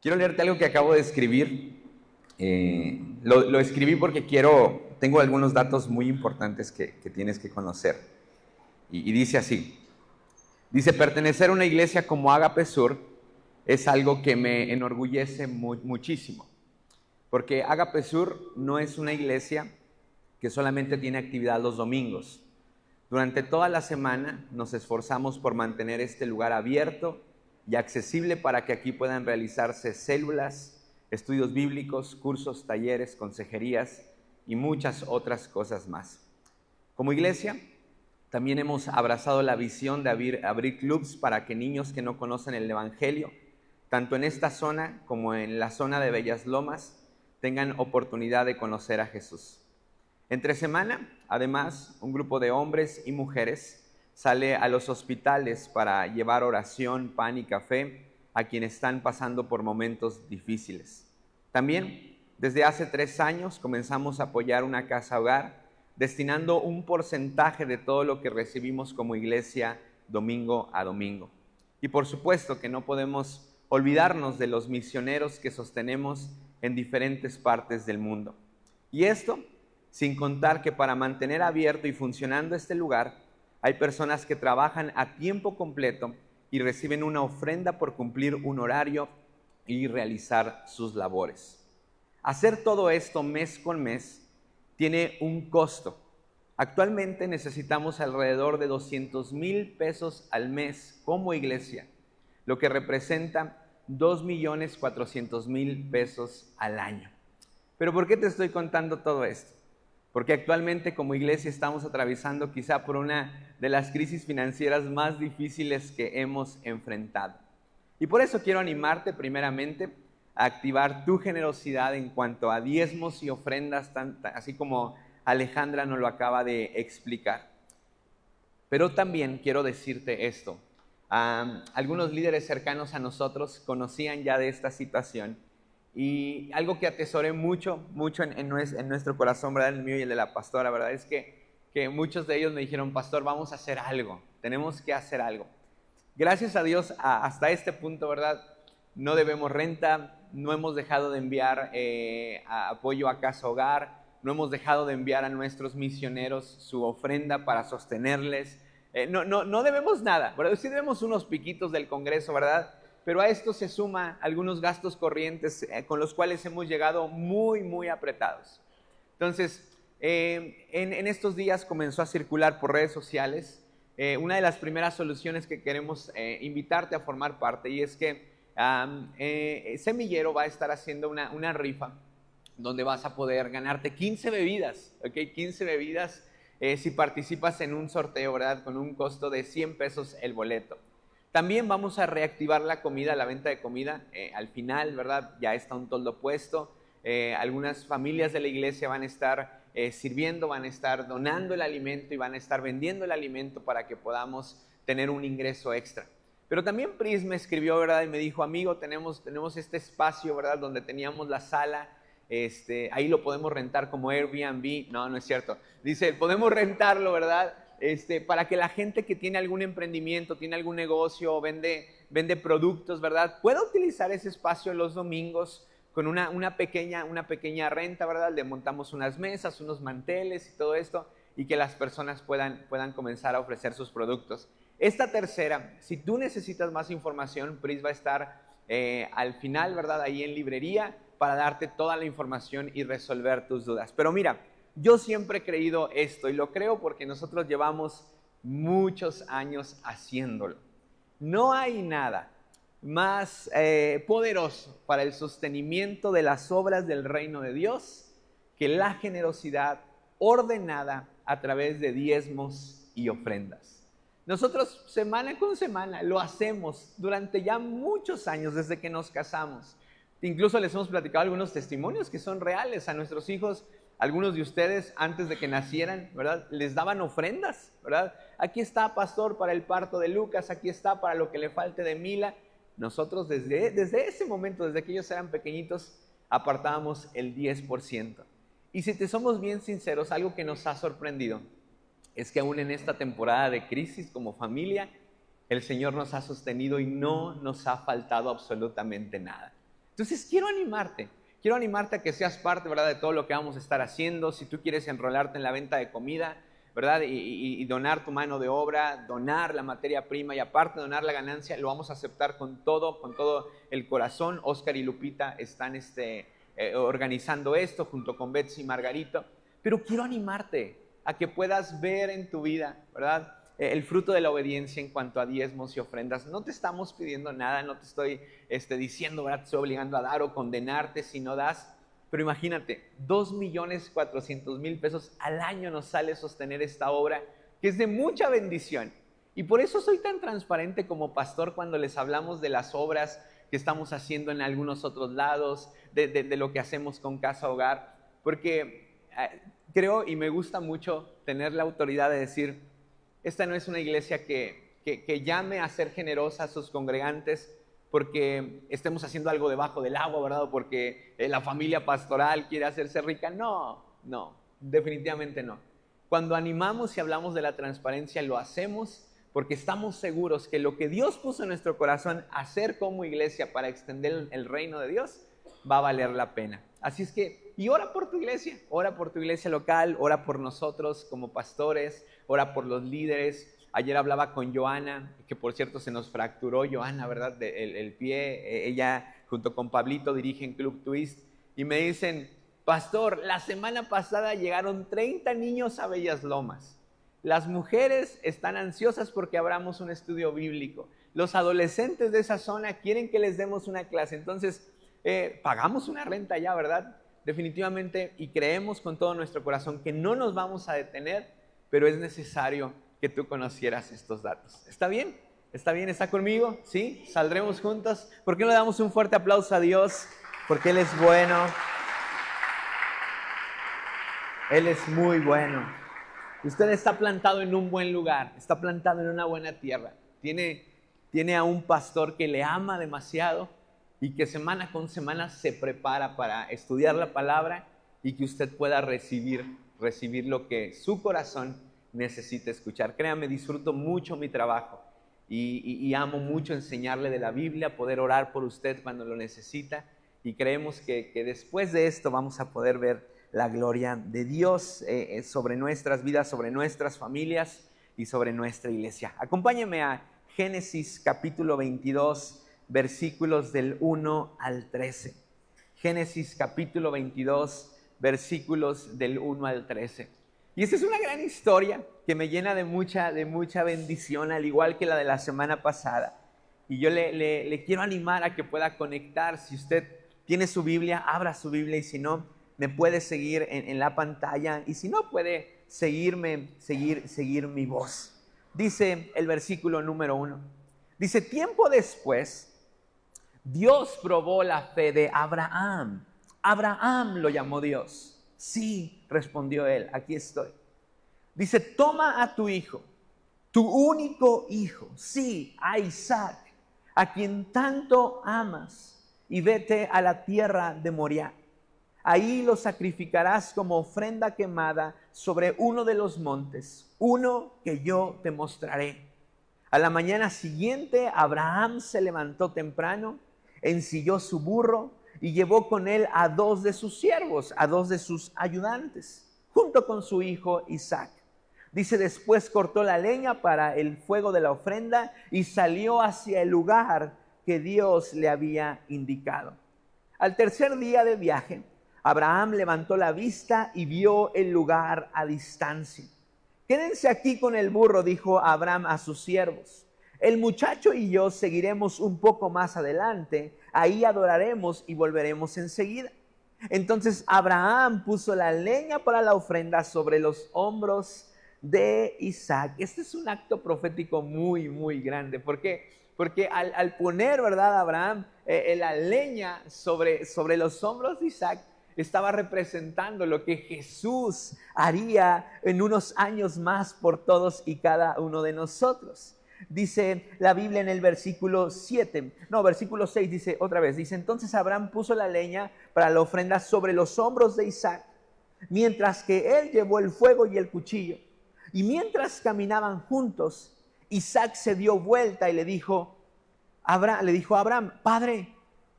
Quiero leerte algo que acabo de escribir. Lo escribí porque tengo algunos datos muy importantes que tienes que conocer. Y dice así, dice, pertenecer a una iglesia como Ágape Sur es algo que me enorgullece muchísimo. Porque Ágape Sur no es una iglesia que solamente tiene actividad los domingos. Durante toda la semana nos esforzamos por mantener este lugar abierto y accesible para que aquí puedan realizarse células, estudios bíblicos, cursos, talleres, consejerías y muchas otras cosas más. Como iglesia, también hemos abrazado la visión de abrir clubs para que niños que no conocen el Evangelio, tanto en esta zona como en la zona de Bellas Lomas, tengan oportunidad de conocer a Jesús. Entre semana, además, un grupo de hombres y mujeres sale a los hospitales para llevar oración, pan y café a quienes están pasando por momentos difíciles. También, desde hace 3 años, comenzamos a apoyar una casa hogar, destinando un porcentaje de todo lo que recibimos como iglesia domingo a domingo. Y por supuesto que no podemos olvidarnos de los misioneros que sostenemos en diferentes partes del mundo. Y esto sin contar que para mantener abierto y funcionando este lugar, hay personas que trabajan a tiempo completo y reciben una ofrenda por cumplir un horario y realizar sus labores. Hacer todo esto mes con mes tiene un costo. Actualmente necesitamos alrededor de 200,000 pesos al mes como iglesia, lo que representa 2,400,000 pesos al año. ¿Pero por qué te estoy contando todo esto? Porque actualmente como iglesia estamos atravesando quizá por una de las crisis financieras más difíciles que hemos enfrentado. Y por eso quiero animarte primeramente a activar tu generosidad en cuanto a diezmos y ofrendas, así como Alejandra nos lo acaba de explicar. Pero también quiero decirte esto. Algunos líderes cercanos a nosotros conocían ya de esta situación. Y algo que atesoré mucho en nuestro corazón, ¿verdad? El mío y el de la pastora, ¿verdad? Es que muchos de ellos me dijeron, pastor, vamos a hacer algo, tenemos que hacer algo. Gracias a Dios, hasta este punto, ¿verdad? No debemos renta, no hemos dejado de enviar apoyo a Casa Hogar, no hemos dejado de enviar a nuestros misioneros su ofrenda para sostenerles. No debemos nada, ¿verdad? Sí debemos unos piquitos del Congreso, ¿verdad? Pero a esto se suma algunos gastos corrientes con los cuales hemos llegado muy apretados. Entonces, en estos días comenzó a circular por redes sociales una de las primeras soluciones que queremos invitarte a formar parte, y es que Semillero va a estar haciendo una rifa donde vas a poder ganarte 15 bebidas, ¿ok? 15 bebidas si participas en un sorteo, ¿verdad? Con un costo de 100 pesos el boleto. También vamos a reactivar la comida, la venta de comida. Al final, ¿verdad? Ya está un toldo puesto. Algunas familias de la iglesia van a estar sirviendo, van a estar donando el alimento y van a estar vendiendo el alimento para que podamos tener un ingreso extra. Pero también Pris me escribió, ¿verdad? Y me dijo, amigo, tenemos este espacio, ¿verdad? Donde teníamos la sala. Ahí lo podemos rentar como Airbnb. No es cierto. Dice, podemos rentarlo, ¿verdad? Para que la gente que tiene algún emprendimiento, tiene algún negocio, vende productos, ¿verdad? Pueda utilizar ese espacio los domingos con una pequeña renta, ¿verdad? Le montamos unas mesas, unos manteles y todo esto, y que las personas puedan comenzar a ofrecer sus productos. Esta tercera, si tú necesitas más información, Pris va a estar al final, ¿verdad? Ahí en librería para darte toda la información y resolver tus dudas. Pero mira, yo siempre he creído esto y lo creo porque nosotros llevamos muchos años haciéndolo. No hay nada más poderoso para el sostenimiento de las obras del reino de Dios que la generosidad ordenada a través de diezmos y ofrendas. Nosotros semana con semana lo hacemos durante ya muchos años desde que nos casamos. Incluso les hemos platicado algunos testimonios que son reales a nuestros hijos. Algunos de ustedes, antes de que nacieran, ¿verdad? Les daban ofrendas, ¿verdad? Aquí está, pastor, para el parto de Lucas, aquí está para lo que le falte de Mila. Nosotros desde ese momento, desde que ellos eran pequeñitos, apartábamos el 10%. Y si te somos bien sinceros, algo que nos ha sorprendido es que aún en esta temporada de crisis como familia, el Señor nos ha sostenido y no nos ha faltado absolutamente nada. Entonces quiero animarte a que seas parte, ¿verdad?, de todo lo que vamos a estar haciendo. Si tú quieres enrolarte en la venta de comida, ¿verdad?, y donar tu mano de obra, donar la materia prima y aparte donar la ganancia, lo vamos a aceptar con todo el corazón. Oscar y Lupita están organizando esto junto con Betsy y Margarito. Pero quiero animarte a que puedas ver en tu vida, ¿verdad?, el fruto de la obediencia en cuanto a diezmos y ofrendas. No te estamos pidiendo nada, no te estoy diciendo, ¿verdad?, te estoy obligando a dar o condenarte si no das. Pero imagínate, 2,400,000 pesos al año nos sale sostener esta obra, que es de mucha bendición. Y por eso soy tan transparente como pastor cuando les hablamos de las obras que estamos haciendo en algunos otros lados, de lo que hacemos con Casa Hogar, porque creo y me gusta mucho tener la autoridad de decir, esta no es una iglesia que llame a ser generosa a sus congregantes porque estemos haciendo algo debajo del agua, ¿verdad? O porque la familia pastoral quiere hacerse rica. No, definitivamente no. Cuando animamos y hablamos de la transparencia, lo hacemos porque estamos seguros que lo que Dios puso en nuestro corazón hacer como iglesia para extender el reino de Dios va a valer la pena. Así es que, y ora por tu iglesia local, ora por nosotros como pastores, ora por los líderes. Ayer hablaba con Joana, que por cierto se nos fracturó Joana, ¿verdad?, el pie. Ella junto con Pablito dirigen Club Twist y me dicen, pastor, la semana pasada llegaron 30 niños a Bellas Lomas. Las mujeres están ansiosas porque abramos un estudio bíblico. Los adolescentes de esa zona quieren que les demos una clase. Entonces, pagamos una renta ya, ¿verdad? Definitivamente, y creemos con todo nuestro corazón que no nos vamos a detener, pero es necesario que tú conocieras estos datos. ¿Está bien? ¿Está bien? ¿Está conmigo? ¿Sí? ¿Saldremos juntos? ¿Por qué no le damos un fuerte aplauso a Dios? Porque Él es bueno. Él es muy bueno. Usted está plantado en un buen lugar, está plantado en una buena tierra. Tiene a un pastor que le ama demasiado y que semana con semana se prepara para estudiar la palabra y que usted pueda recibir lo que su corazón necesita escuchar. Créame, disfruto mucho mi trabajo y amo mucho enseñarle de la Biblia, poder orar por usted cuando lo necesita, y creemos que después de esto vamos a poder ver la gloria de Dios sobre nuestras vidas, sobre nuestras familias y sobre nuestra iglesia. Acompáñame a Génesis capítulo 22, versículos del 1 al 13. Génesis capítulo 22, versículos del 1 al 13. Y esta es una gran historia que me llena de mucha bendición, al igual que la de la semana pasada. Y yo le quiero animar a que pueda conectar. Si usted tiene su Biblia, abra su Biblia, y si no, me puede seguir en la pantalla, y si no, puede seguir mi voz. Dice el versículo número 1. Dice, tiempo después, Dios probó la fe de Abraham. Abraham lo llamó Dios. Sí, respondió él, aquí estoy. Dice, toma a tu hijo, tu único hijo, sí, a Isaac, a quien tanto amas, y vete a la tierra de Moriah. Ahí lo sacrificarás como ofrenda quemada sobre uno de los montes, uno que yo te mostraré. A la mañana siguiente, Abraham se levantó temprano, ensilló su burro y llevó con él a 2 de sus siervos, a 2 de sus ayudantes, junto con su hijo Isaac. Dice, después cortó la leña para el fuego de la ofrenda y salió hacia el lugar que Dios le había indicado. Al tercer día de viaje, Abraham levantó la vista y vio el lugar a distancia. Quédense aquí con el burro, dijo Abraham a sus siervos. El muchacho y yo seguiremos un poco más adelante, ahí adoraremos y volveremos enseguida. Entonces Abraham puso la leña para la ofrenda sobre los hombros de Isaac. Este es un acto profético muy grande. ¿Por qué? Porque al poner, ¿verdad, Abraham, la leña sobre los hombros de Isaac, estaba representando lo que Jesús haría en unos años más por todos y cada uno de nosotros. Dice la Biblia en el versículo 6, dice otra vez, dice, entonces Abraham puso la leña para la ofrenda sobre los hombros de Isaac, mientras que él llevó el fuego y el cuchillo. Y mientras caminaban juntos, Isaac se dio vuelta y le dijo a Abraham, Padre,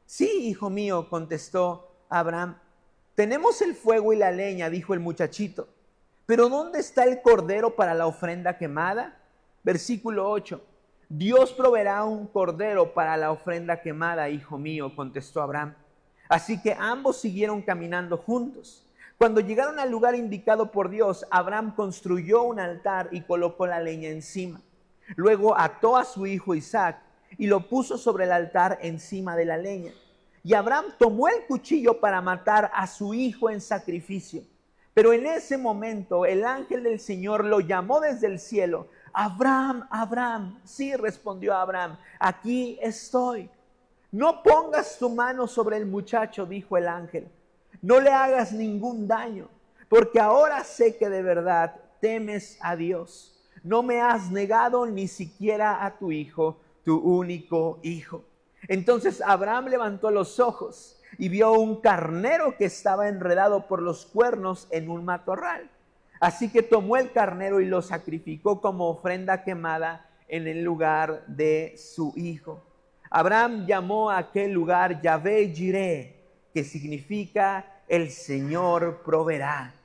Sí, hijo mío, contestó Abraham. Tenemos el fuego y la leña, dijo el muchachito. Pero ¿dónde está el cordero para la ofrenda quemada? Versículo 8. Dios proveerá un cordero para la ofrenda quemada, hijo mío, contestó Abraham. Así que ambos siguieron caminando juntos. Cuando llegaron al lugar indicado por Dios, Abraham construyó un altar y colocó la leña encima. Luego ató a su hijo Isaac y lo puso sobre el altar encima de la leña. Y Abraham tomó el cuchillo para matar a su hijo en sacrificio. Pero en ese momento el ángel del Señor lo llamó desde el cielo. Abraham, Abraham. Sí, respondió Abraham, aquí estoy. No pongas tu mano sobre el muchacho, dijo el ángel. No le hagas ningún daño, porque ahora sé que de verdad temes a Dios. No me has negado ni siquiera a tu hijo, tu único hijo. Entonces Abraham levantó los ojos y vio un carnero que estaba enredado por los cuernos en un matorral. Así que tomó el carnero y lo sacrificó como ofrenda quemada en el lugar de su hijo. Abraham llamó a aquel lugar Yahvé Jireh, que significa el Señor proveerá.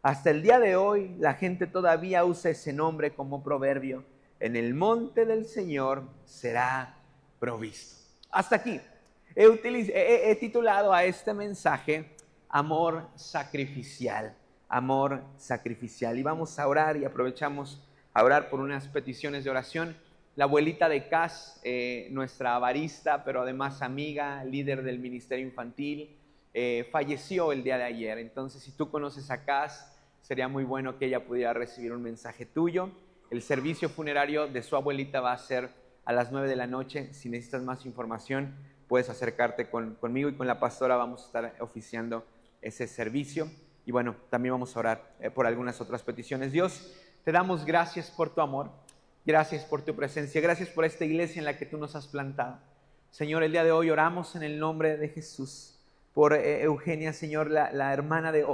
Hasta el día de hoy la gente todavía usa ese nombre como proverbio. En el monte del Señor será provisto. Hasta aquí. He titulado a este mensaje Amor Sacrificial. Amor sacrificial. Y vamos a orar y aprovechamos a orar por unas peticiones de oración. La abuelita de Cas, nuestra barista, pero además amiga, líder del ministerio infantil, falleció el día de ayer. Entonces, si tú conoces a Cas, sería muy bueno que ella pudiera recibir un mensaje tuyo. El servicio funerario de su abuelita va a ser a las 9 de la noche. Si necesitas más información, puedes acercarte conmigo y con la pastora. Vamos a estar oficiando ese servicio. Y bueno, también vamos a orar por algunas otras peticiones. Dios, te damos gracias por tu amor. Gracias por tu presencia. Gracias por esta iglesia en la que tú nos has plantado. Señor, el día de hoy oramos en el nombre de Jesús por Eugenia, Señor, la hermana de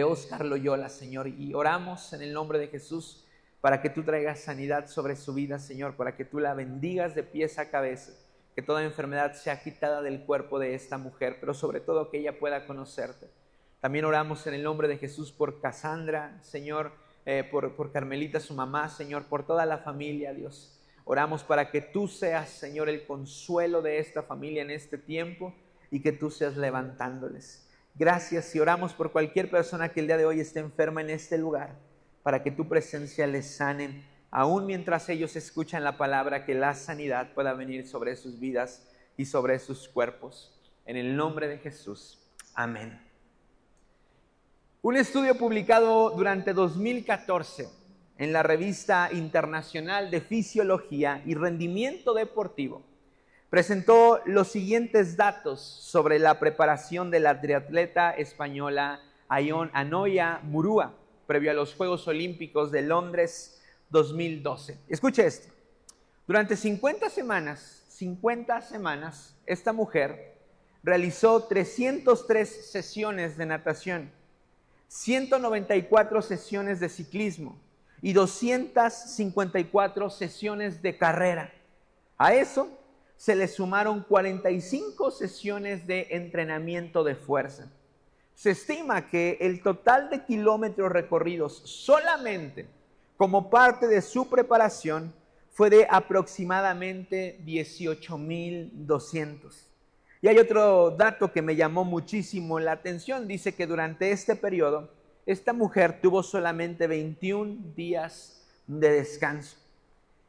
Oscar Loyola, Señor. Y oramos en el nombre de Jesús para que tú traigas sanidad sobre su vida, Señor, para que tú la bendigas de pies a cabeza, que toda enfermedad sea quitada del cuerpo de esta mujer, pero sobre todo que ella pueda conocerte. También oramos en el nombre de Jesús por Cassandra, Señor, por Carmelita, su mamá, Señor, por toda la familia, Dios. Oramos para que tú seas, Señor, el consuelo de esta familia en este tiempo y que tú seas levantándoles. Gracias y oramos por cualquier persona que el día de hoy esté enferma en este lugar, para que tu presencia les sane, aún mientras ellos escuchan la palabra, que la sanidad pueda venir sobre sus vidas y sobre sus cuerpos. En el nombre de Jesús. Amén. Un estudio publicado durante 2014 en la Revista Internacional de Fisiología y Rendimiento Deportivo presentó los siguientes datos sobre la preparación de la triatleta española Anoia Murúa previo a los Juegos Olímpicos de Londres 2012. Escuche esto. Durante 50 semanas, esta mujer realizó 303 sesiones de natación, 194 sesiones de ciclismo y 254 sesiones de carrera. A eso se le sumaron 45 sesiones de entrenamiento de fuerza. Se estima que el total de kilómetros recorridos solamente como parte de su preparación fue de aproximadamente 18,200. Y hay otro dato que me llamó muchísimo la atención. Dice que durante este periodo, esta mujer tuvo solamente 21 días de descanso.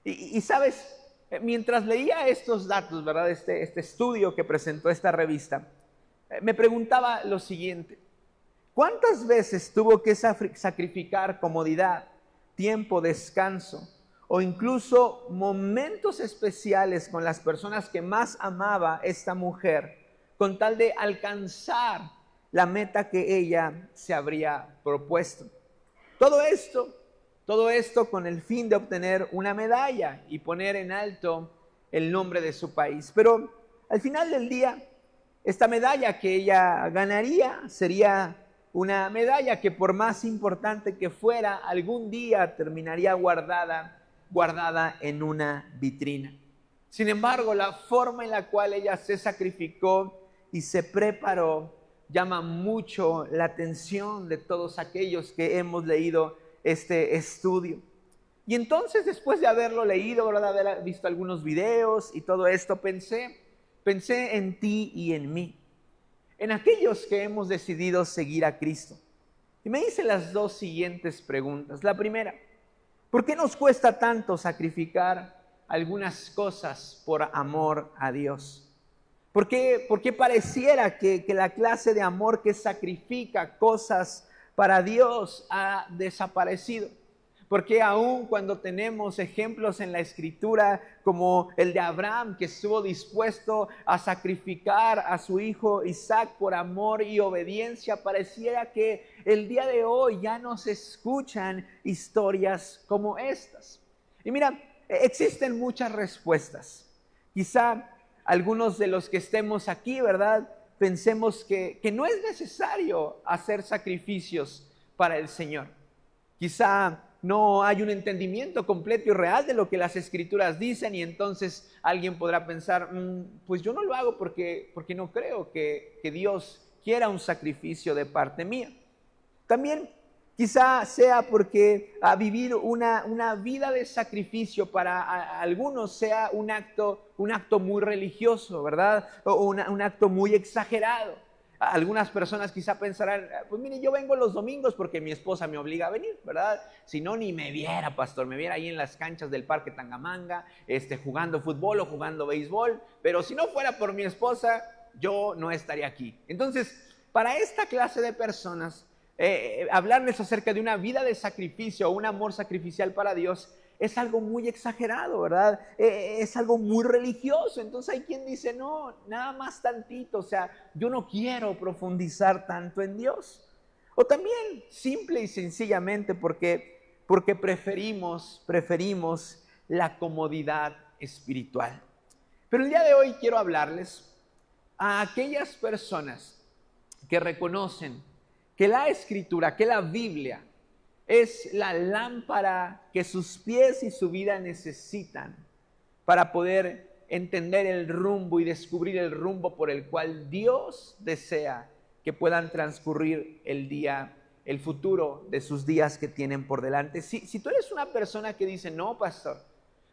Y sabes, mientras leía estos datos, ¿verdad? Este estudio que presentó esta revista, me preguntaba lo siguiente: ¿cuántas veces tuvo que sacrificar comodidad, tiempo, descanso o incluso momentos especiales con las personas que más amaba esta mujer con tal de alcanzar la meta que ella se habría propuesto? Todo esto con el fin de obtener una medalla y poner en alto el nombre de su país. Pero al final del día, esta medalla que ella ganaría sería una medalla que, por más importante que fuera, algún día terminaría guardada en una vitrina. Sin embargo, la forma en la cual ella se sacrificó y se preparó llama mucho la atención de todos aquellos que hemos leído este estudio. Y entonces, después de haberlo leído, ¿verdad?, haber visto algunos videos y todo esto, pensé en ti y en mí, en aquellos que hemos decidido seguir a Cristo. Y me hice las dos siguientes preguntas. La primera, ¿por qué nos cuesta tanto sacrificar algunas cosas por amor a Dios? ¿Por qué pareciera que la clase de amor que sacrifica cosas para Dios ha desaparecido? Porque aun cuando tenemos ejemplos en la Escritura como el de Abraham, que estuvo dispuesto a sacrificar a su hijo Isaac por amor y obediencia, pareciera que el día de hoy ya no se escuchan historias como estas. Y mira, existen muchas respuestas. Quizá algunos de los que estemos aquí, ¿verdad?, pensemos que no es necesario hacer sacrificios para el Señor. Quizá no hay un entendimiento completo y real de lo que las Escrituras dicen, y entonces alguien podrá pensar, pues yo no lo hago porque no creo que Dios quiera un sacrificio de parte mía. También quizá sea porque vivir una vida de sacrificio para algunos sea un acto muy religioso, ¿verdad? O un acto muy exagerado. Algunas personas quizá pensarán, pues mire, yo vengo los domingos porque mi esposa me obliga a venir, ¿verdad? Si no, ni me viera, pastor, me viera ahí en las canchas del Parque Tangamanga, jugando fútbol o jugando béisbol, pero si no fuera por mi esposa, yo no estaría aquí. Entonces, para esta clase de personas, hablarles acerca de una vida de sacrificio o un amor sacrificial para Dios es algo muy exagerado, ¿verdad? Es algo muy religioso. Entonces hay quien dice, no, nada más tantito, o sea, yo no quiero profundizar tanto en Dios. O también, simple y sencillamente, porque preferimos la comodidad espiritual. Pero el día de hoy quiero hablarles a aquellas personas que reconocen que la Escritura, que la Biblia, es la lámpara que sus pies y su vida necesitan para poder entender el rumbo y descubrir el rumbo por el cual Dios desea que puedan transcurrir el futuro de sus días que tienen por delante. Si tú eres una persona que dice, no, pastor,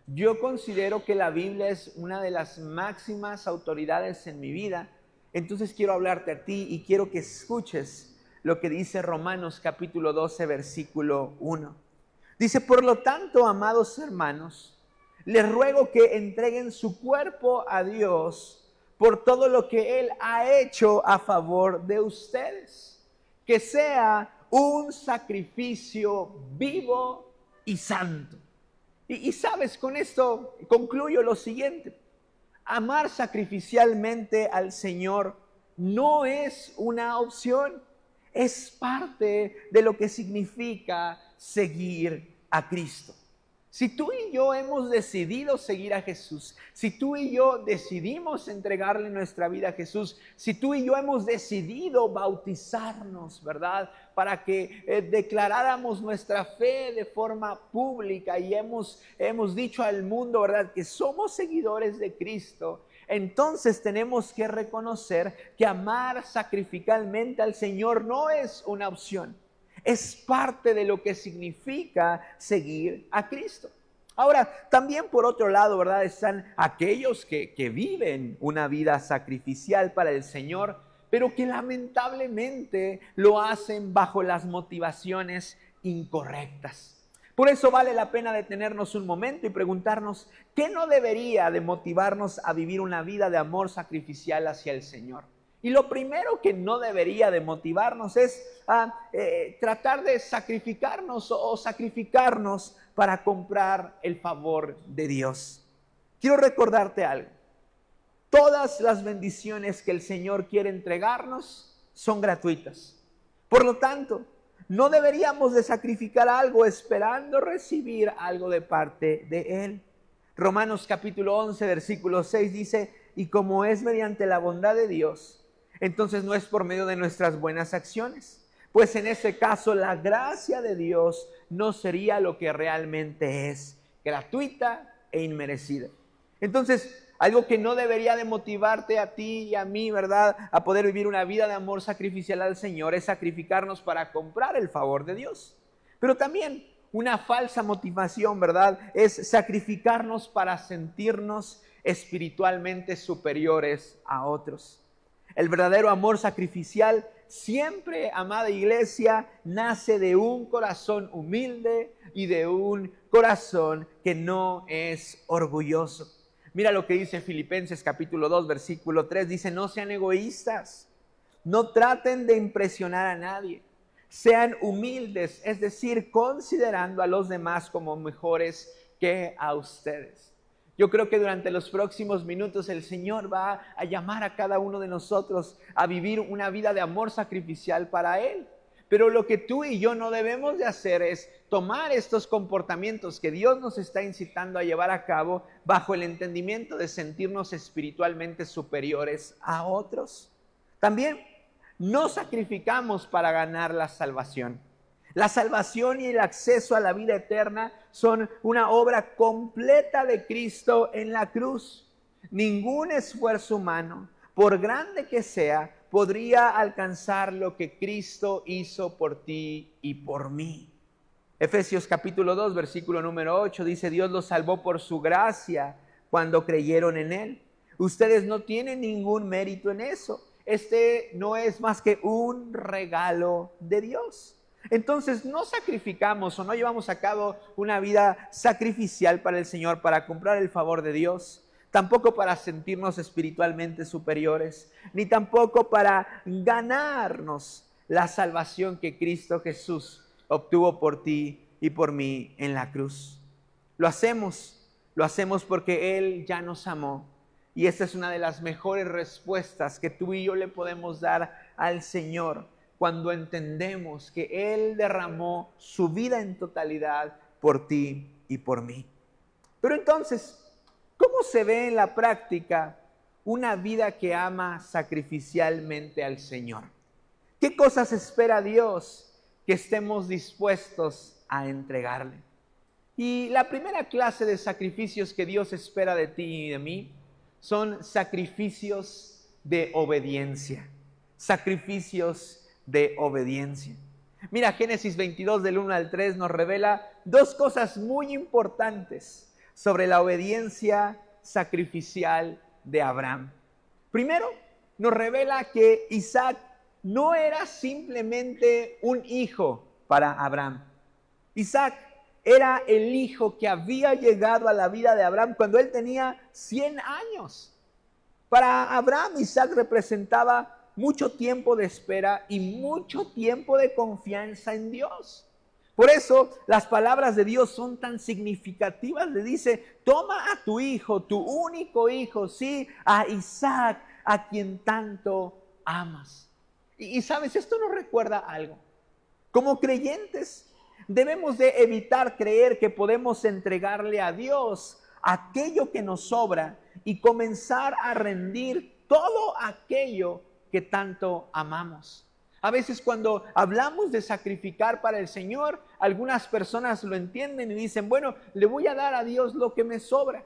yo considero que la Biblia es una de las máximas autoridades en mi vida, entonces quiero hablarte a ti y quiero que escuches lo que dice Romanos capítulo 12, versículo 1. Dice, por lo tanto, amados hermanos, les ruego que entreguen su cuerpo a Dios por todo lo que Él ha hecho a favor de ustedes, que sea un sacrificio vivo y santo. Y sabes, con esto concluyo lo siguiente: amar sacrificialmente al Señor no es una opción. Es parte de lo que significa seguir a Cristo. Si tú y yo hemos decidido seguir a Jesús, si tú y yo decidimos entregarle nuestra vida a Jesús, si tú y yo hemos decidido bautizarnos, ¿verdad?, para que declaráramos nuestra fe de forma pública y hemos dicho al mundo, ¿verdad?, que somos seguidores de Cristo, entonces tenemos que reconocer que amar sacrificalmente al Señor no es una opción. Es parte de lo que significa seguir a Cristo. Ahora, también por otro lado, ¿verdad?, están aquellos que viven una vida sacrificial para el Señor, pero que lamentablemente lo hacen bajo las motivaciones incorrectas. Por eso vale la pena detenernos un momento y preguntarnos, ¿qué no debería de motivarnos a vivir una vida de amor sacrificial hacia el Señor? Y lo primero que no debería de motivarnos es tratar de sacrificarnos o sacrificarnos para comprar el favor de Dios. Quiero recordarte algo. Todas las bendiciones que el Señor quiere entregarnos son gratuitas. Por lo tanto, no deberíamos de sacrificar algo esperando recibir algo de parte de Él. Romanos capítulo 11, versículo 6 dice, y como es mediante la bondad de Dios, entonces no es por medio de nuestras buenas acciones, pues en ese caso la gracia de Dios no sería lo que realmente es, gratuita e inmerecida. Entonces, algo que no debería de motivarte a ti y a mí, ¿verdad?, a poder vivir una vida de amor sacrificial al Señor, es sacrificarnos para comprar el favor de Dios. Pero también una falsa motivación, ¿verdad?, es sacrificarnos para sentirnos espiritualmente superiores a otros. El verdadero amor sacrificial siempre, amada iglesia, nace de un corazón humilde y de un corazón que no es orgulloso. Mira lo que dice Filipenses capítulo 2, versículo 3. Dice, no sean egoístas, no traten de impresionar a nadie. Sean humildes, es decir, considerando a los demás como mejores que a ustedes. Yo creo que durante los próximos minutos el Señor va a llamar a cada uno de nosotros a vivir una vida de amor sacrificial para Él. Pero lo que tú y yo no debemos de hacer es tomar estos comportamientos que Dios nos está incitando a llevar a cabo bajo el entendimiento de sentirnos espiritualmente superiores a otros. También no sacrificamos para ganar la salvación. La salvación y el acceso a la vida eterna son una obra completa de Cristo en la cruz. Ningún esfuerzo humano, por grande que sea, podría alcanzar lo que Cristo hizo por ti y por mí. Efesios capítulo 2, versículo número 8 dice, Dios los salvó por su gracia cuando creyeron en Él. Ustedes no tienen ningún mérito en eso. Este no es más que un regalo de Dios. Entonces no sacrificamos o no llevamos a cabo una vida sacrificial para el Señor para comprar el favor de Dios, tampoco para sentirnos espiritualmente superiores, ni tampoco para ganarnos la salvación que Cristo Jesús obtuvo por ti y por mí en la cruz. Lo hacemos porque Él ya nos amó. Y esta es una de las mejores respuestas que tú y yo le podemos dar al Señor cuando entendemos que Él derramó su vida en totalidad por ti y por mí. Pero entonces, ¿cómo se ve en la práctica una vida que ama sacrificialmente al Señor? ¿Qué cosas espera Dios que estemos dispuestos a entregarle? Y la primera clase de sacrificios que Dios espera de ti y de mí son sacrificios de obediencia. Sacrificios de obediencia. Mira, Génesis 22 del 1 al 3 nos revela dos cosas muy importantes sobre la obediencia sacrificial de Abraham. Primero, nos revela que Isaac no era simplemente un hijo para Abraham. Isaac era el hijo que había llegado a la vida de Abraham cuando él tenía 100 años. Para Abraham, Isaac representaba mucho tiempo de espera y mucho tiempo de confianza en Dios. Por eso las palabras de Dios son tan significativas. Le dice, toma a tu hijo, tu único hijo, sí, a Isaac, a quien tanto amas. Y sabes, esto nos recuerda algo. Como creyentes debemos de evitar creer que podemos entregarle a Dios aquello que nos sobra y comenzar a rendir todo aquello que tanto amamos. A veces cuando hablamos de sacrificar para el Señor, algunas personas lo entienden y dicen, bueno, le voy a dar a Dios lo que me sobra.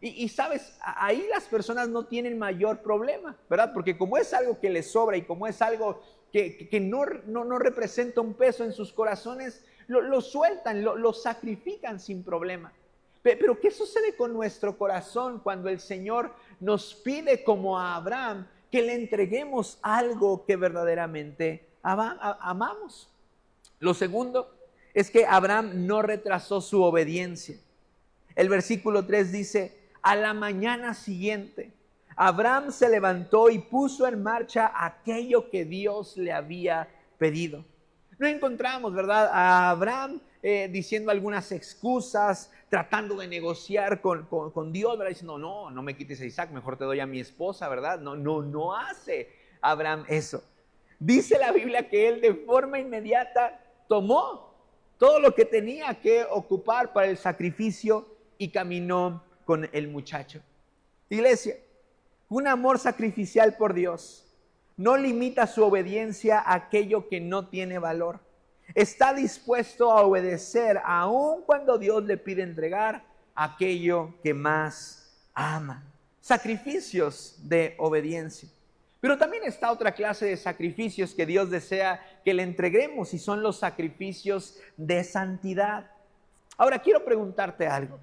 Y sabes, ahí las personas no tienen mayor problema, ¿verdad? Porque como es algo que les sobra y como es algo que no representa un peso en sus corazones, lo sueltan, lo sacrifican sin problema. Pero ¿qué sucede con nuestro corazón cuando el Señor nos pide como a Abraham que le entreguemos algo que verdaderamente amamos? Lo segundo es que Abraham no retrasó su obediencia. El versículo 3 dice, a la mañana siguiente, Abraham se levantó y puso en marcha aquello que Dios le había pedido. No encontramos, ¿verdad?, a Abraham diciendo algunas excusas, tratando de negociar con Dios, ¿verdad? Diciendo, no me quites a Isaac, mejor te doy a mi esposa, ¿verdad? No hace Abraham eso. Dice la Biblia que él de forma inmediata tomó todo lo que tenía que ocupar para el sacrificio y caminó con el muchacho. Iglesia, un amor sacrificial por Dios no limita su obediencia a aquello que no tiene valor. Está dispuesto a obedecer aun cuando Dios le pide entregar aquello que más ama. Sacrificios de obediencia. Pero también está otra clase de sacrificios que Dios desea que le entreguemos y son los sacrificios de santidad. Ahora quiero preguntarte algo.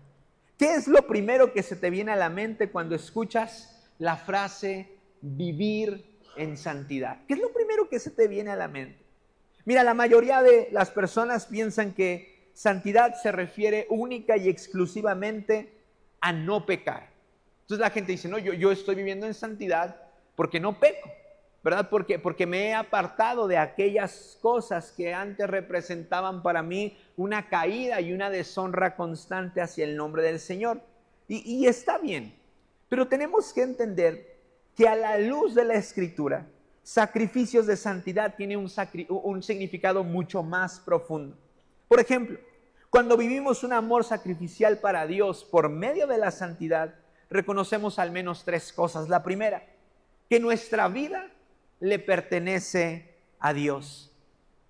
¿Qué es lo primero que se te viene a la mente cuando escuchas la frase vivir en santidad? ¿Qué es lo primero que se te viene a la mente? Mira, la mayoría de las personas piensan que santidad se refiere única y exclusivamente a no pecar. Entonces la gente dice, no, yo estoy viviendo en santidad porque no peco, ¿verdad? Porque me he apartado de aquellas cosas que antes representaban para mí una caída y una deshonra constante hacia el nombre del Señor. Y está bien, pero tenemos que entender que a la luz de la Escritura, sacrificios de santidad tiene un significado mucho más profundo. Por ejemplo, cuando vivimos un amor sacrificial para Dios por medio de la santidad, reconocemos al menos tres cosas. La primera, que nuestra vida le pertenece a Dios.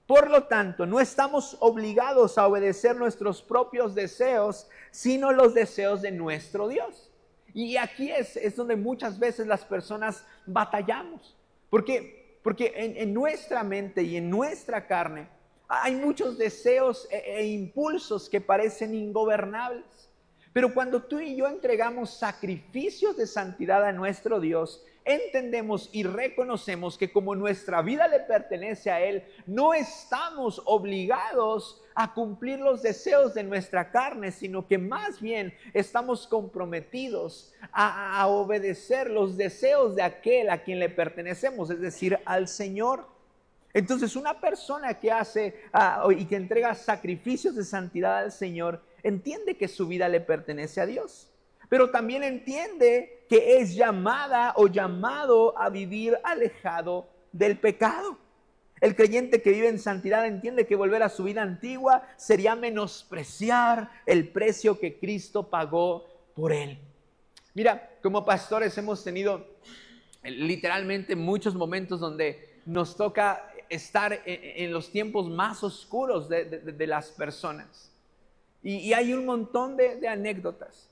Por lo tanto, no estamos obligados a obedecer nuestros propios deseos, sino los deseos de nuestro Dios. Y aquí es donde muchas veces las personas batallamos. Porque en nuestra mente y en nuestra carne hay muchos deseos e impulsos que parecen ingobernables. Pero cuando tú y yo entregamos sacrificios de santidad a nuestro Dios, entendemos y reconocemos que como nuestra vida le pertenece a Él, no estamos obligados a cumplir los deseos de nuestra carne, sino que más bien estamos comprometidos a obedecer los deseos de aquel a quien le pertenecemos, es decir, al Señor. Entonces, una persona que hace y que entrega sacrificios de santidad al Señor, entiende que su vida le pertenece a Dios, pero también entiende que es llamada o llamado a vivir alejado del pecado. El creyente que vive en santidad entiende que volver a su vida antigua sería menospreciar el precio que Cristo pagó por él. Mira, como pastores hemos tenido literalmente muchos momentos donde nos toca estar en los tiempos más oscuros de las personas. Y hay un montón de anécdotas.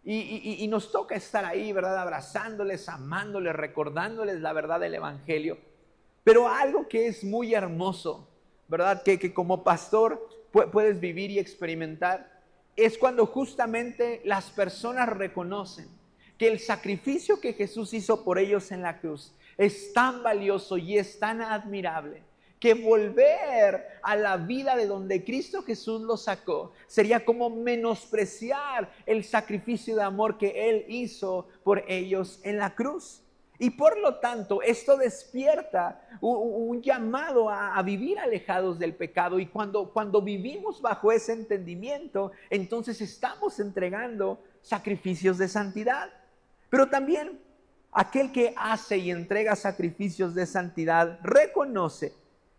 Y nos toca estar ahí, ¿verdad? Abrazándoles, amándoles, recordándoles la verdad del Evangelio. Pero algo que es muy hermoso, ¿verdad? Que como pastor puedes vivir y experimentar, es cuando justamente las personas reconocen que el sacrificio que Jesús hizo por ellos en la cruz es tan valioso y es tan admirable, que volver a la vida de donde Cristo Jesús los sacó sería como menospreciar el sacrificio de amor que Él hizo por ellos en la cruz. Y por lo tanto, esto despierta un llamado a vivir alejados del pecado. Y cuando vivimos bajo ese entendimiento, entonces estamos entregando sacrificios de santidad. Pero también aquel que hace y entrega sacrificios de santidad reconoce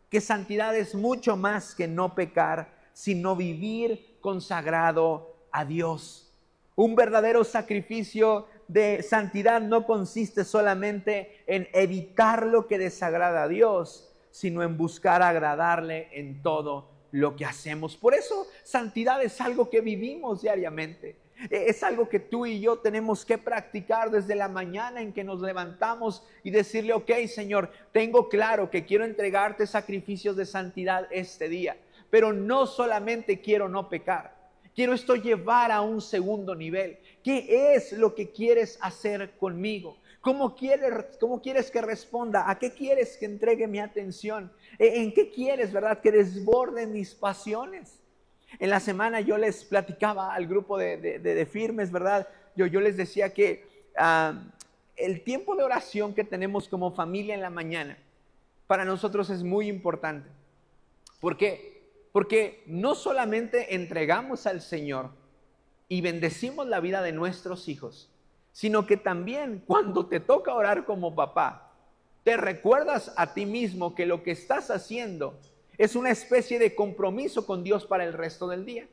que santidad es mucho más que no pecar, sino vivir consagrado a Dios. Un verdadero sacrificio de santidad no consiste solamente en evitar lo que desagrada a Dios, sino en buscar agradarle en todo lo que hacemos. Por eso, santidad es algo que vivimos diariamente. Es algo que tú y yo tenemos que practicar desde la mañana en que nos levantamos y decirle, ok, Señor, tengo claro que quiero entregarte sacrificios de santidad este día, pero no solamente quiero no pecar, quiero esto llevar a un segundo nivel. ¿Qué es lo que quieres hacer conmigo? ¿Cómo quieres que responda? ¿A qué quieres que entregue mi atención? ¿En qué quieres, verdad, que desborde mis pasiones? En la semana yo les platicaba al grupo de firmes, ¿verdad? Yo les decía que el tiempo de oración que tenemos como familia en la mañana, para nosotros es muy importante. ¿Por qué? Porque no solamente entregamos al Señor y bendecimos la vida de nuestros hijos, sino que también cuando te toca orar como papá, te recuerdas a ti mismo que lo que estás haciendo es una especie de compromiso con Dios para el resto del día.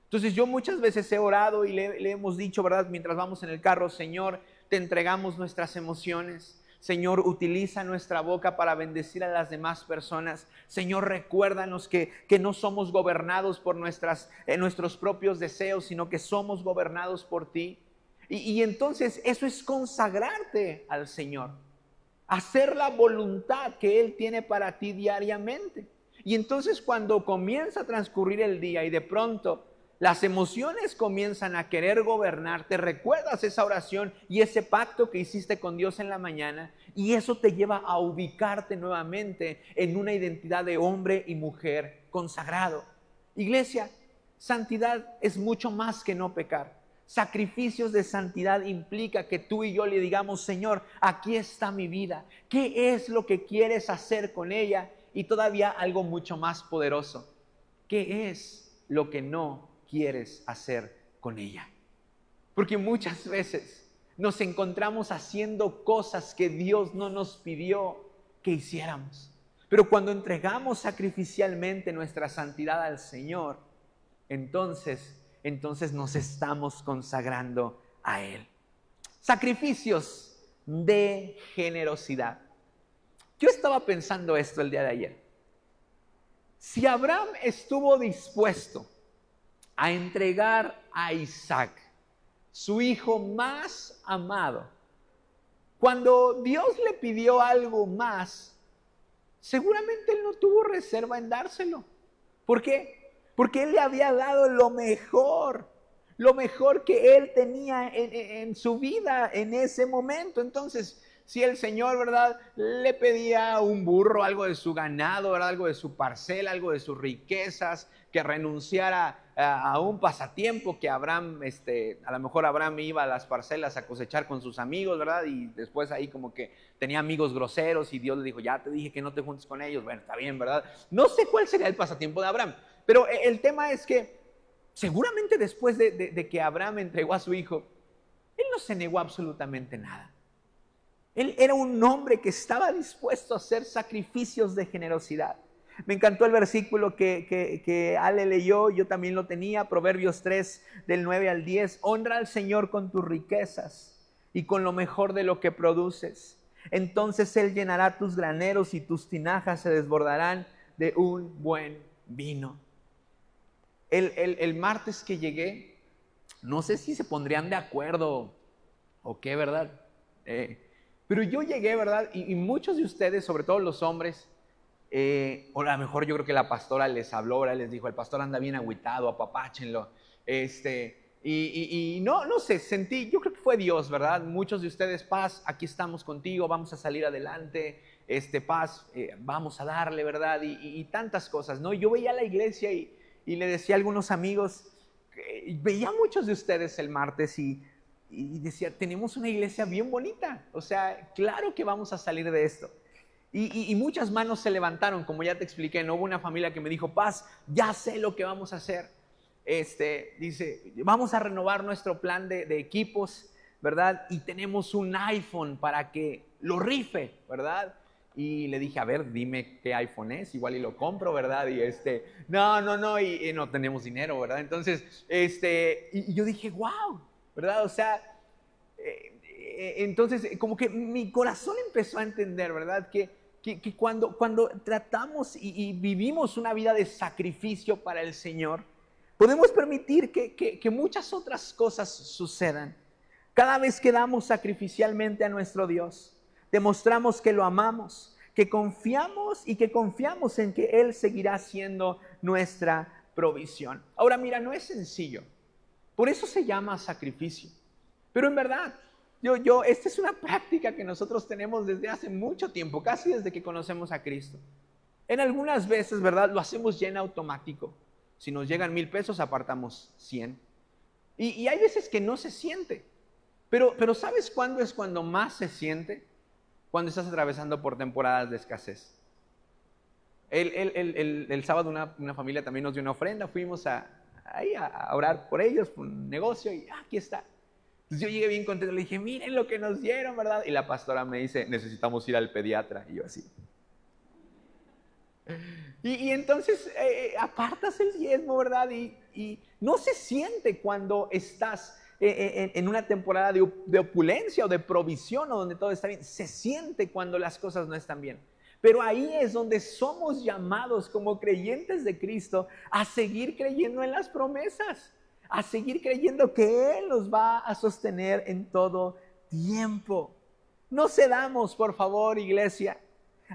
Entonces yo muchas veces he orado y le hemos dicho, ¿verdad? Mientras vamos en el carro, Señor, te entregamos nuestras emociones. Señor, utiliza nuestra boca para bendecir a las demás personas. Señor, recuérdanos que no somos gobernados por nuestros propios deseos, sino que somos gobernados por ti. Y entonces eso es consagrarte al Señor, hacer la voluntad que Él tiene para ti diariamente. Y entonces cuando comienza a transcurrir el día y de pronto las emociones comienzan a querer gobernarte, recuerdas esa oración y ese pacto que hiciste con Dios en la mañana, y eso te lleva a ubicarte nuevamente en una identidad de hombre y mujer consagrado. Iglesia, santidad es mucho más que no pecar. Sacrificios de santidad implica que tú y yo le digamos: Señor, aquí está mi vida. ¿Qué es lo que quieres hacer con ella? Y todavía algo mucho más poderoso: ¿qué es lo que no quieres hacer con ella? Porque muchas veces nos encontramos haciendo cosas que Dios no nos pidió que hiciéramos. Pero cuando entregamos sacrificialmente nuestra santidad al Señor, entonces nos estamos consagrando a Él. Sacrificios de generosidad. Yo estaba pensando esto el día de ayer. Si Abraham estuvo dispuesto a entregar a Isaac, su hijo más amado, cuando Dios le pidió algo más, seguramente él no tuvo reserva en dárselo. ¿Por qué? Porque Él le había dado lo mejor que Él tenía en su vida en ese momento. Entonces, si el Señor, ¿verdad?, le pedía un burro, algo de su ganado, ¿verdad?, algo de su parcela, algo de sus riquezas, que renunciara a un pasatiempo que Abraham, a lo mejor Abraham iba a las parcelas a cosechar con sus amigos, ¿verdad? Y después ahí como que tenía amigos groseros y Dios le dijo: ya te dije que no te juntes con ellos. Bueno, está bien, ¿verdad? No sé cuál sería el pasatiempo de Abraham, pero el tema es que seguramente después de que Abraham entregó a su hijo, él no se negó absolutamente nada. Él era un hombre que estaba dispuesto a hacer sacrificios de generosidad. Me encantó el versículo que Ale leyó, yo también lo tenía, Proverbios 3, del 9 al 10. Honra al Señor con tus riquezas y con lo mejor de lo que produces. Entonces Él llenará tus graneros y tus tinajas se desbordarán de un buen vino. El martes que llegué, no sé si se pondrían de acuerdo o qué, ¿verdad? Pero yo llegué, ¿verdad? Y muchos de ustedes, sobre todo los hombres, o a lo mejor yo creo que la pastora les habló, ¿verdad? Les dijo: el pastor anda bien agüitado, apapáchenlo. No sé, sentí, yo creo que fue Dios, ¿verdad? Muchos de ustedes: paz, aquí estamos contigo, vamos a salir adelante, paz, vamos a darle, ¿verdad? Y tantas cosas, ¿no? Yo veía la iglesia y le decía a algunos amigos, veía a muchos de ustedes el martes y decía: tenemos una iglesia bien bonita, o sea, claro que vamos a salir de esto. Y muchas manos se levantaron, como ya te expliqué, no hubo una familia que me dijo: Paz, ya sé lo que vamos a hacer. Dice: vamos a renovar nuestro plan de equipos, ¿verdad? Y tenemos un iPhone para que lo rife, ¿verdad? Y le dije: a ver, dime qué iPhone es, igual y lo compro, ¿verdad? Y no, y no tenemos dinero, ¿verdad? Entonces, y yo dije: wow, ¿verdad? O sea, entonces como que mi corazón empezó a entender, ¿verdad? Que cuando tratamos y vivimos una vida de sacrificio para el Señor, podemos permitir que muchas otras cosas sucedan. Cada vez que damos sacrificialmente a nuestro Dios, demostramos que lo amamos, que confiamos en que Él seguirá siendo nuestra provisión. Ahora mira, no es sencillo, por eso se llama sacrificio, pero en verdad, esta es una práctica que nosotros tenemos desde hace mucho tiempo, casi desde que conocemos a Cristo. En algunas veces, ¿verdad?, lo hacemos ya en automático. Si nos llegan 1,000 pesos, apartamos 100. Y hay veces que no se siente. Pero ¿sabes cuándo es cuando más se siente? Cuando estás atravesando por temporadas de escasez. El sábado una familia también nos dio una ofrenda, fuimos a orar por ellos, por un negocio, y aquí está. Entonces yo llegué bien contento, le dije: miren lo que nos dieron, ¿verdad? Y la pastora me dice: necesitamos ir al pediatra. Y yo así. Y entonces apartas el diezmo, ¿verdad? Y no se siente cuando estás en una temporada de opulencia o de provisión, o donde todo está bien. Se siente cuando las cosas no están bien. Pero ahí es donde somos llamados como creyentes de Cristo a seguir creyendo en las promesas, a seguir creyendo que Él los va a sostener en todo tiempo. No cedamos, por favor, iglesia,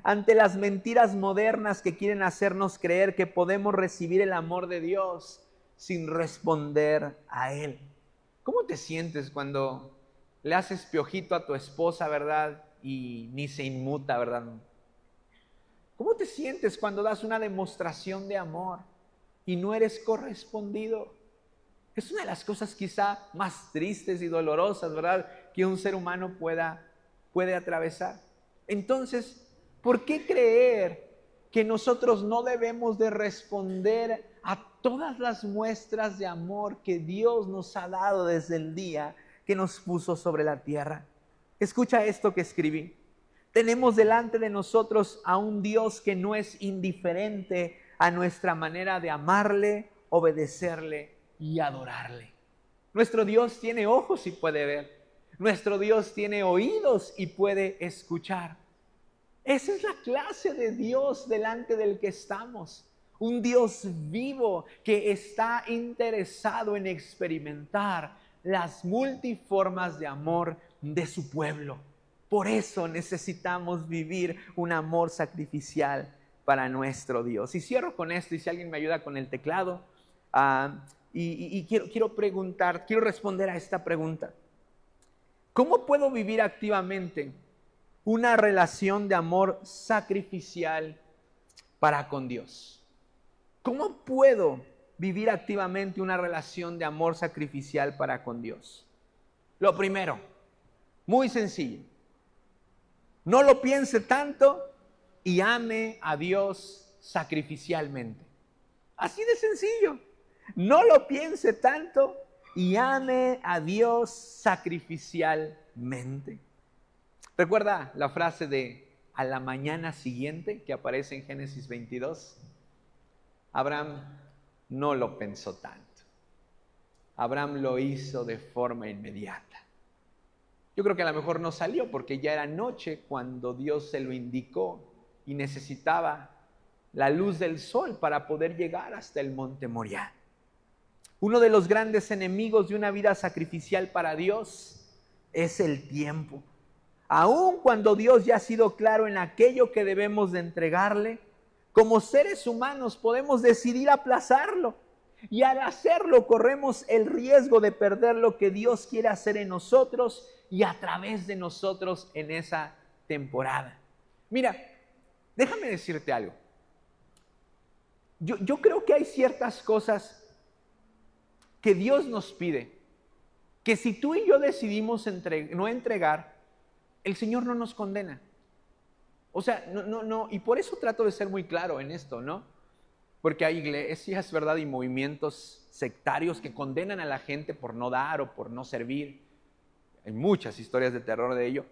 ante las mentiras modernas que quieren hacernos creer que podemos recibir el amor de Dios sin responder a Él. ¿Cómo te sientes cuando le haces piojito a tu esposa, verdad? Y ni se inmuta, ¿verdad? ¿Cómo te sientes cuando das una demostración de amor y no eres correspondido? Es una de las cosas quizá más tristes y dolorosas, ¿verdad?, que un ser humano puede atravesar. Entonces, ¿por qué creer que nosotros no debemos de responder a todas las muestras de amor que Dios nos ha dado desde el día que nos puso sobre la tierra? Escucha esto que escribí. Tenemos delante de nosotros a un Dios que no es indiferente a nuestra manera de amarle, obedecerle y adorarle. Nuestro Dios tiene ojos y puede ver. Nuestro Dios tiene oídos y puede escuchar. Esa es la clase de Dios delante del que estamos. Un Dios vivo que está interesado en experimentar las multiformas de amor de su pueblo. Por eso necesitamos vivir un amor sacrificial para nuestro Dios. Y cierro con esto, y si alguien me ayuda con el teclado, quiero responder a esta pregunta. ¿Cómo puedo vivir activamente una relación de amor sacrificial para con Dios? ¿Cómo puedo vivir activamente una relación de amor sacrificial para con Dios? Lo primero, muy sencillo. No lo piense tanto y ame a Dios sacrificialmente. Así de sencillo. No lo piense tanto y ame a Dios sacrificialmente. ¿Recuerda la frase de a la mañana siguiente que aparece en Génesis 22? Abraham no lo pensó tanto. Abraham lo hizo de forma inmediata. Yo creo que a lo mejor no salió porque ya era noche cuando Dios se lo indicó y necesitaba la luz del sol para poder llegar hasta el monte Moriah. Uno de los grandes enemigos de una vida sacrificial para Dios es el tiempo. Aun cuando Dios ya ha sido claro en aquello que debemos de entregarle, como seres humanos podemos decidir aplazarlo. Y al hacerlo corremos el riesgo de perder lo que Dios quiere hacer en nosotros y a través de nosotros en esa temporada. Mira, déjame decirte algo. Yo creo que hay ciertas cosas que Dios nos pide, que si tú y yo decidimos no entregar, el Señor no nos condena. O sea, no, y por eso trato de ser muy claro en esto, ¿no? Porque hay iglesias, ¿verdad?, y movimientos sectarios que condenan a la gente por no dar o por no servir. Hay muchas historias de terror de ello.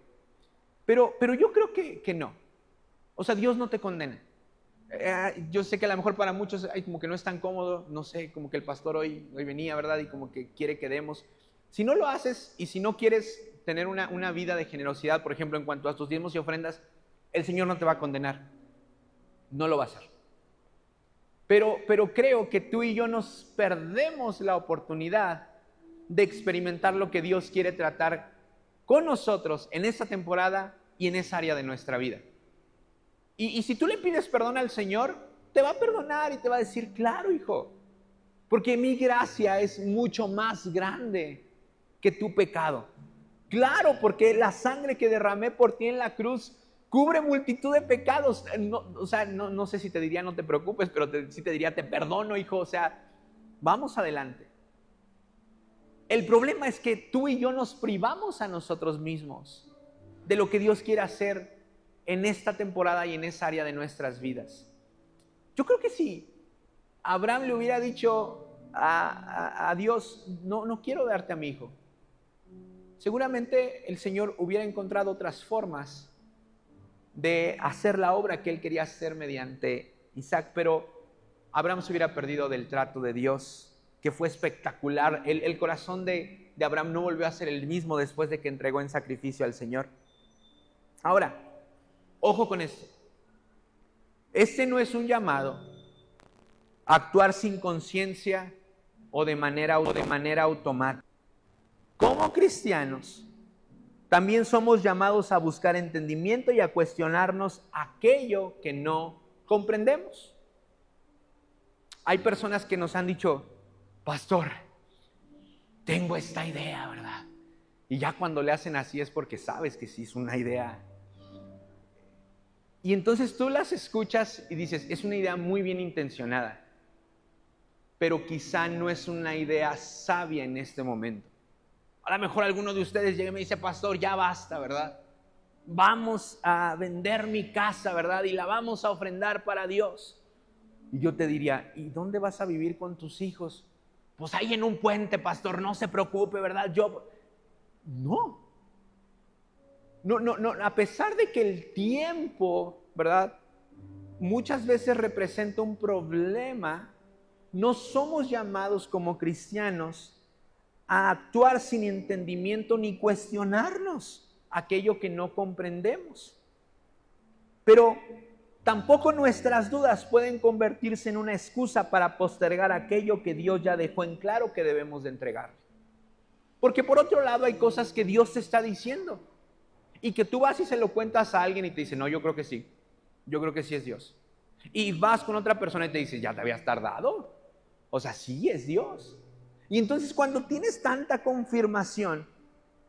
Pero yo creo que no. O sea, Dios no te condena. Yo sé que a lo mejor para muchos como que no es tan cómodo, no sé, como que el pastor hoy venía, ¿verdad?, y como que quiere que demos. Si no lo haces y si no quieres tener una vida de generosidad, por ejemplo, en cuanto a tus diezmos y ofrendas, el Señor no te va a condenar. No lo va a hacer. Pero creo que tú y yo nos perdemos la oportunidad de experimentar lo que Dios quiere tratar con nosotros en esta temporada y en esa área de nuestra vida. Y si tú le pides perdón al Señor, te va a perdonar y te va a decir, claro, hijo, porque mi gracia es mucho más grande que tu pecado. Claro, porque la sangre que derramé por ti en la cruz cubre multitud de pecados. No sé si te diría no te preocupes, pero sí te diría te perdono, hijo. O sea, vamos adelante. El problema es que tú y yo nos privamos a nosotros mismos de lo que Dios quiere hacer en esta temporada y en esa área de nuestras vidas. Yo creo que si Abraham le hubiera dicho a Dios, no quiero darte a mi hijo, seguramente el Señor hubiera encontrado otras formas de hacer la obra que él quería hacer mediante Isaac, pero Abraham se hubiera perdido del trato de Dios, que fue espectacular. El corazón de Abraham no volvió a ser el mismo después de que entregó en sacrificio al Señor. Ahora, ojo con esto. Este no es un llamado a actuar sin conciencia o de manera automática. Como cristianos, también somos llamados a buscar entendimiento y a cuestionarnos aquello que no comprendemos. Hay personas que nos han dicho, pastor, tengo esta idea, ¿verdad? Y ya cuando le hacen así es porque sabes que sí es una idea. Y entonces tú las escuchas y dices, es una idea muy bien intencionada, pero quizá no es una idea sabia en este momento. A lo mejor alguno de ustedes llega y me dice, pastor, ya basta, ¿verdad? Vamos a vender mi casa, ¿verdad? Y la vamos a ofrendar para Dios. Y yo te diría, ¿y dónde vas a vivir con tus hijos? Pues ahí en un puente, pastor, no se preocupe, ¿verdad? No, a pesar de que el tiempo, ¿verdad? Muchas veces representa un problema, no somos llamados como cristianos a actuar sin entendimiento ni cuestionarnos aquello que no comprendemos. Pero tampoco nuestras dudas pueden convertirse en una excusa para postergar aquello que Dios ya dejó en claro que debemos de entregar. Porque por otro lado hay cosas que Dios te está diciendo y que tú vas y se lo cuentas a alguien y te dice, no, yo creo que sí es Dios. Y vas con otra persona y te dice, ya te habías tardado. O sea, sí es Dios. Y entonces cuando tienes tanta confirmación,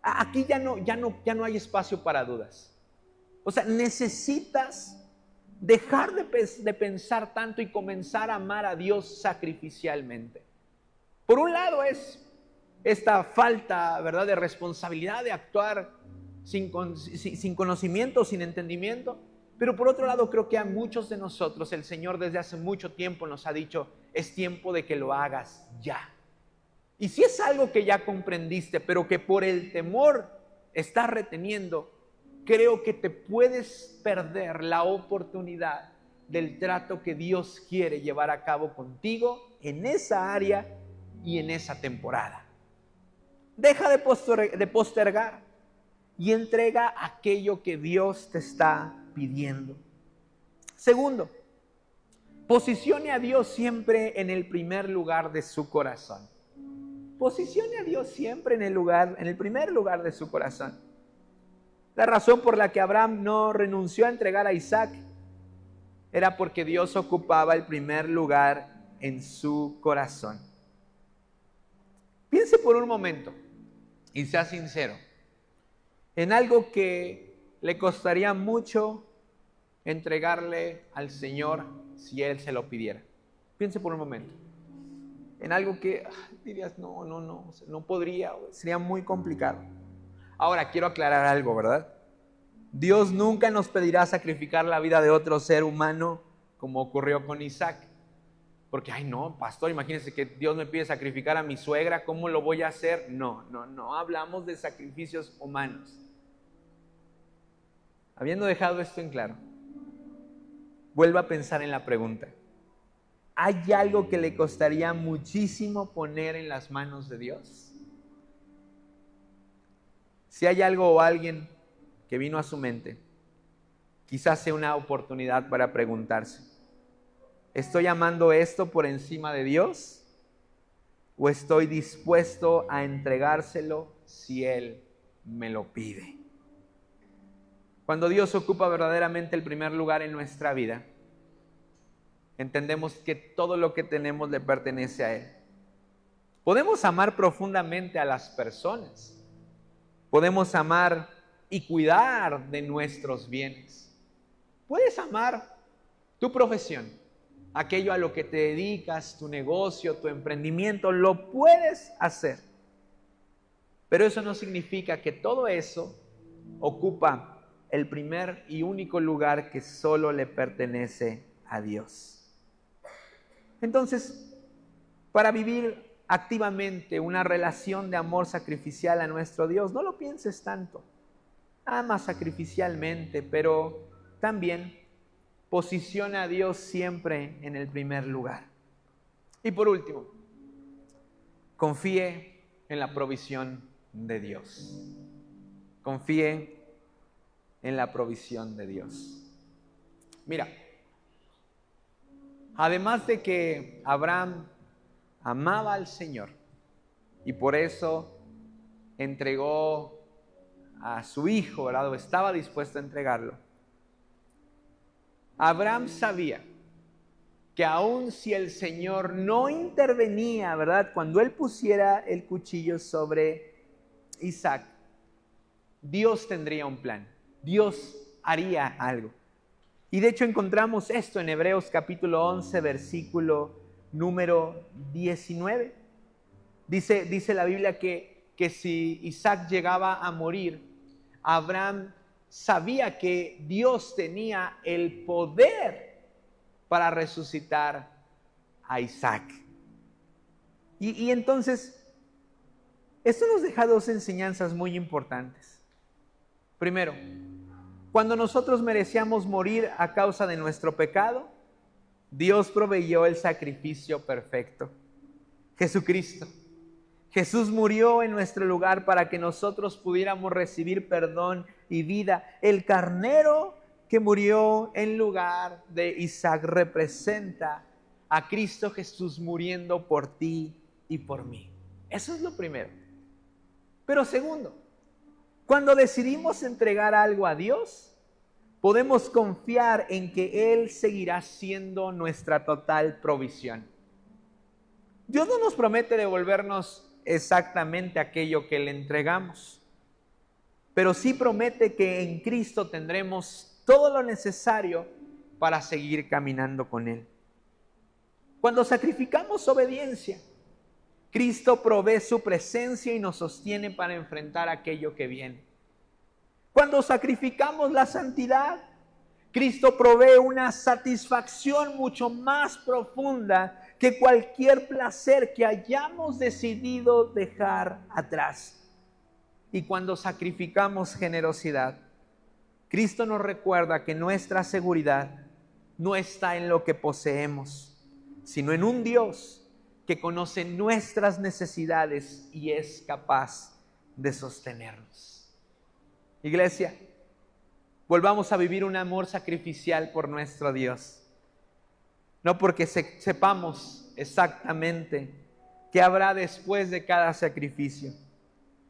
aquí ya no hay espacio para dudas. O sea, necesitas dejar de pensar tanto y comenzar a amar a Dios sacrificialmente. Por un lado es esta falta, ¿verdad?, de responsabilidad de actuar sin conocimiento, sin entendimiento. Pero por otro lado creo que a muchos de nosotros el Señor desde hace mucho tiempo nos ha dicho, es tiempo de que lo hagas ya. Y si es algo que ya comprendiste, pero que por el temor estás reteniendo, creo que te puedes perder la oportunidad del trato que Dios quiere llevar a cabo contigo en esa área y en esa temporada. Deja de postergar y entrega aquello que Dios te está pidiendo. Segundo, posicione a Dios siempre en el primer lugar de su corazón. Posicione a Dios siempre en el primer lugar de su corazón. La razón por la que Abraham no renunció a entregar a Isaac era porque Dios ocupaba el primer lugar en su corazón. Piense por un momento y sea sincero en algo que le costaría mucho entregarle al Señor si Él se lo pidiera. Piense por un momento en algo que dirías, no podría, sería muy complicado. Ahora, quiero aclarar algo, ¿verdad? Dios nunca nos pedirá sacrificar la vida de otro ser humano como ocurrió con Isaac. Porque, no, pastor, imagínese que Dios me pide sacrificar a mi suegra, ¿cómo lo voy a hacer? No hablamos de sacrificios humanos. Habiendo dejado esto en claro, vuelva a pensar en la pregunta. ¿Hay algo que le costaría muchísimo poner en las manos de Dios? Si hay algo o alguien que vino a su mente, quizás sea una oportunidad para preguntarse, ¿estoy amando esto por encima de Dios? ¿O estoy dispuesto a entregárselo si Él me lo pide? Cuando Dios ocupa verdaderamente el primer lugar en nuestra vida, entendemos que todo lo que tenemos le pertenece a Él. Podemos amar profundamente a las personas. Podemos amar y cuidar de nuestros bienes. Puedes amar tu profesión, aquello a lo que te dedicas, tu negocio, tu emprendimiento, lo puedes hacer. Pero eso no significa que todo eso ocupa el primer y único lugar que solo le pertenece a Dios. Entonces, para vivir activamente una relación de amor sacrificial a nuestro Dios, no lo pienses tanto. Ama sacrificialmente, pero también posiciona a Dios siempre en el primer lugar. Y por último, confíe en la provisión de Dios. Confíe en la provisión de Dios. Mira, además de que Abraham amaba al Señor y por eso entregó a su hijo, ¿verdad? O estaba dispuesto a entregarlo. Abraham sabía que aun si el Señor no intervenía, ¿verdad? Cuando él pusiera el cuchillo sobre Isaac, Dios tendría un plan, Dios haría algo. Y de hecho encontramos esto en Hebreos capítulo 11, versículo número 19. Dice la Biblia que si Isaac llegaba a morir, Abraham sabía que Dios tenía el poder para resucitar a Isaac. Y entonces, esto nos deja dos enseñanzas muy importantes. Primero, cuando nosotros merecíamos morir a causa de nuestro pecado, Dios proveyó el sacrificio perfecto, Jesucristo. Jesús murió en nuestro lugar para que nosotros pudiéramos recibir perdón y vida. El carnero que murió en lugar de Isaac representa a Cristo Jesús muriendo por ti y por mí. Eso es lo primero. Pero segundo, cuando decidimos entregar algo a Dios, podemos confiar en que Él seguirá siendo nuestra total provisión. Dios no nos promete devolvernos exactamente aquello que le entregamos, pero sí promete que en Cristo tendremos todo lo necesario para seguir caminando con Él. Cuando sacrificamos obediencia, Cristo provee su presencia y nos sostiene para enfrentar aquello que viene. Cuando sacrificamos la santidad, Cristo provee una satisfacción mucho más profunda que cualquier placer que hayamos decidido dejar atrás. Y cuando sacrificamos generosidad, Cristo nos recuerda que nuestra seguridad no está en lo que poseemos, sino en un Dios que conoce nuestras necesidades y es capaz de sostenernos. Iglesia, volvamos a vivir un amor sacrificial por nuestro Dios. No porque sepamos exactamente qué habrá después de cada sacrificio,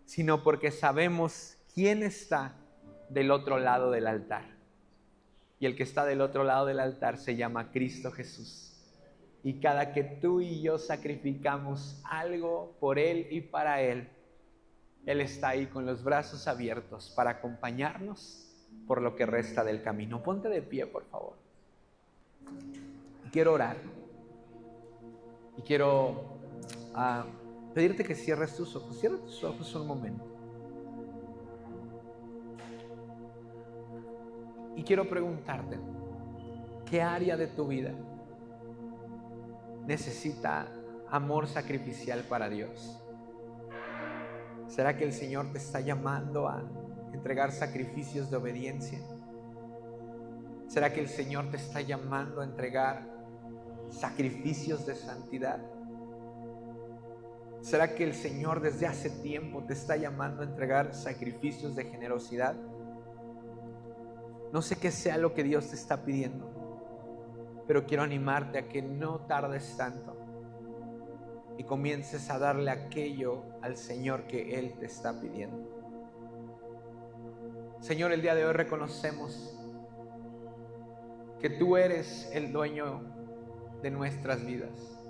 sino porque sabemos quién está del otro lado del altar. Y el que está del otro lado del altar se llama Cristo Jesús. Y cada que tú y yo sacrificamos algo por Él y para Él, Él está ahí con los brazos abiertos para acompañarnos por lo que resta del camino. Ponte de pie, por favor. Quiero orar. Y quiero pedirte que cierres tus ojos. Cierra tus ojos un momento. Y quiero preguntarte, ¿qué área de tu vida necesita amor sacrificial para Dios? ¿Será que el Señor te está llamando a entregar sacrificios de obediencia? ¿Será que el Señor te está llamando a entregar sacrificios de santidad? ¿Será que el Señor desde hace tiempo te está llamando a entregar sacrificios de generosidad? No sé qué sea lo que Dios te está pidiendo, pero quiero animarte a que no tardes tanto y comiences a darle aquello al Señor que Él te está pidiendo. Señor, el día de hoy reconocemos que tú eres el dueño de nuestras vidas.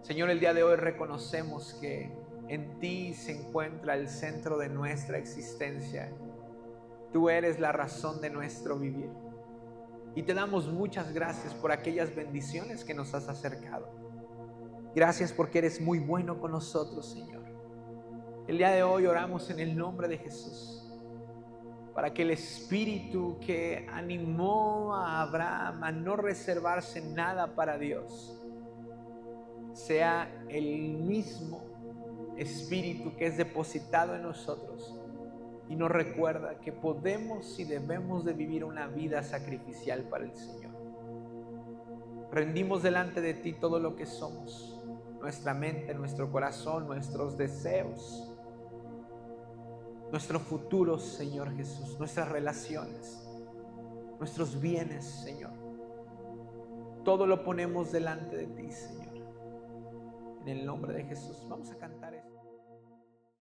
Señor, el día de hoy reconocemos que en ti se encuentra el centro de nuestra existencia. Tú eres la razón de nuestro vivir. Y te damos muchas gracias por aquellas bendiciones que nos has acercado. Gracias porque eres muy bueno con nosotros, Señor. El día de hoy oramos en el nombre de Jesús, para que el Espíritu que animó a Abraham a no reservarse nada para Dios, sea el mismo Espíritu que es depositado en nosotros y nos recuerda que podemos y debemos de vivir una vida sacrificial para el Señor. Rendimos delante de ti todo lo que somos, nuestra mente, nuestro corazón, nuestros deseos, nuestro futuro, Señor Jesús, nuestras relaciones, nuestros bienes, Señor. Todo lo ponemos delante de ti, Señor. En el nombre de Jesús. Vamos a cantar esto.